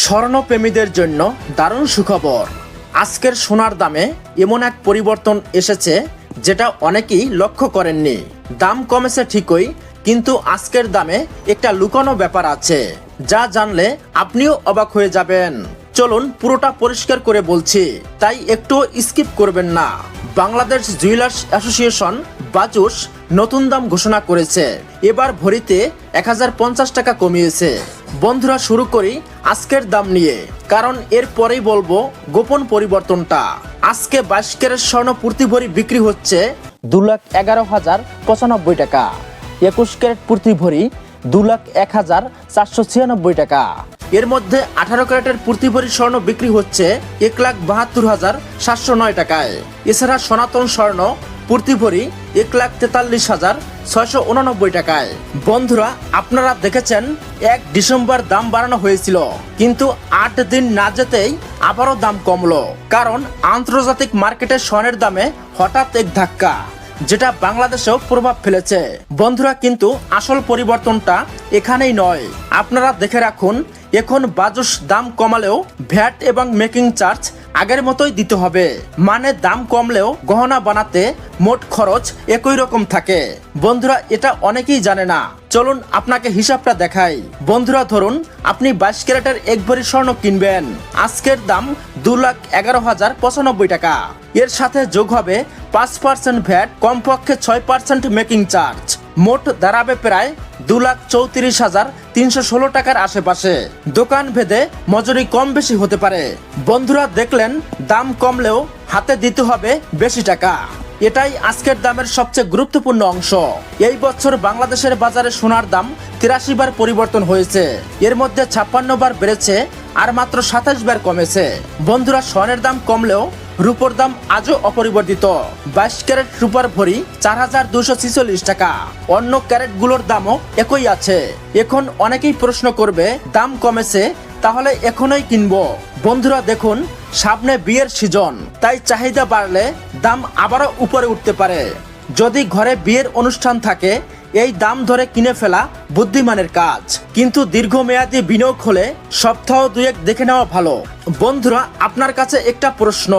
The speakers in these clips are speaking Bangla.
স্বর্ণপ্রেমীদের জন্য দারুণ সুখবর। আজকের সোনার দামে এমন এক পরিবর্তন এসেছে যেটা অনেকেই লক্ষ্য করেননি। দাম কমেছে ঠিকই, কিন্তু আজকের দামে একটা লুকানো ব্যাপার আছে যা জানলে আপনিও অবাক হয়ে যাবেন। চলুন পুরোটা পরিষ্কার করে বলছি, তাই একটু স্কিপ করবেন না। বাংলাদেশ জুয়েলার্স অ্যাসোসিয়েশন বাজুস নতুন দাম ঘোষণা করেছে। এবার ভরিতে 1050 টাকা কমিয়েছে। বন্ধুরা, শুরু করি আজকের দাম নিয়ে, কারণ এর পরেই বলবো গোপন পরিবর্তনটা। আজকে 22 ক্যারেট স্বর্ণ প্রতি ভরি বিক্রি হচ্ছে 2,11,095 টাকা। 21 ক্যারেট প্রতি ভরি 2,01,496 টাকা। এর মধ্যে 18 ক্যারেটের প্রতি ভরি স্বর্ণ বিক্রি হচ্ছে 1,72,709 টাকায়। এছাড়া সনাতন স্বর্ণ প্রতি ভরি 1,43,689 টাকায়। বন্ধুরা, আপনারা দেখেছেন 1 ডিসেম্বর দাম বাড়ানো হয়েছিল, কিন্তু 8 দিন না যেতেই আবারও দাম কমলো। কারণ আন্তর্জাতিক মার্কেটে স্বর্ণের দামে হঠাৎ এক ধাক্কা, যেটা বাংলাদেশেও প্রভাব ফেলেছে। বন্ধুরা, কিন্তু আসল পরিবর্তনটা এখানেই নয়। আপনারা দেখে রাখুন, এখন বাজুস দাম কমালেও ভ্যাট এবং মেকিং চার্জ আগের মতোই দিতে হবে। মানে দাম কমলেও গহনা বানাতে মোট খরচ একই রকম থাকে। বন্ধুরা, এটা অনেকেই জানে না। চলুন আপনাকে হিসাবটা দেখাই। বন্ধুরা, ধরুন আপনি 22 ক্যারেটের 1 ভরি স্বর্ণ কিনবেন। আজকের দাম 2,11,095 টাকা। এর সাথে যোগ হবে 5% ভ্যাট, কমপক্ষে 6% মেকিং চার্জ। মোট দাঁড়াবে প্রায় 2,34,316 টাকার আশেপাশে। দোকান ভেদে মজুরি কম বেশি হতে পারে। বন্ধুরা, দেখলেন দাম কমলেও হাতে দিতে হবে বেশি টাকা। এটাই আজকের দামের সবচেয়ে গুরুত্বপূর্ণ অংশ। এই বছর বাংলাদেশের বাজারে সোনার দাম 83 বার পরিবর্তন হয়েছে। এর মধ্যে 56 বার বেড়েছে আর মাত্র 27 বার কমেছে। বন্ধুরা, স্বর্ণের দাম কমলেও রূপোর দাম আজও অপরিবর্তিত। 22 ক্যারেট রূপার ভরি 4,246 টাকা। অন্য ক্যারেটগুলোর দামও একই আছে। এখন অনেকেই প্রশ্ন করবে, দাম কমেছে, তাহলে এখনই কিনবো। বন্ধুরা দেখুন, সামনে বিয়ের সিজন, তাই চাহিদা বাড়লে দাম আবারও উপরে উঠতে পারে। যদি ঘরে বিয়ের অনুষ্ঠান থাকে, এই দাম ধরে কিনে ফেলা বুদ্ধিমানের কাজ। কিন্তু দীর্ঘমেয়াদী বিনিয়োগ হলে সপ্তাহ 2-1 দেখে নেওয়া ভালো। বন্ধুরা, আপনার কাছে একটা প্রশ্ন,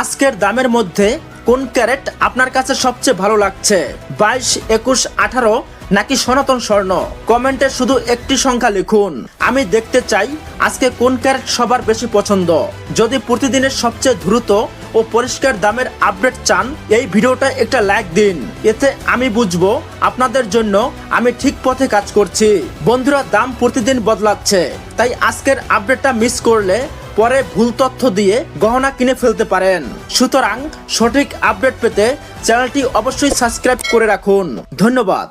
আজকের দামের মধ্যে কোন ক্যারেট আপনার কাছে সবচেয়ে ভালো লাগছে? 22, 21, 18 নাকি সনাতন স্বর্ণ? কমেন্টে শুধু একটি সংখ্যা লিখুন। আমি দেখতে চাই আজকে কোন ক্যারেট সবার বেশি পছন্দ। যদি প্রতিদিনের সবচেয়ে দ্রুত ও পরিষ্কার দামের আপডেট চান, এই ভিডিওটা একটা লাইক দিন। এতে আমি বুঝবো আপনাদের জন্য আমি ঠিক পথে কাজ করছি। বন্ধুরা, দাম প্রতিদিন বদলাচ্ছে, তাই আজকের আপডেটটা মিস করলে পরে ভুল তথ্য দিয়ে গহনা কিনে ফেলতে পারেন। সুতরাং সঠিক আপডেট পেতে চ্যানেলটি অবশ্যই সাবস্ক্রাইব করে রাখুন। ধন্যবাদ।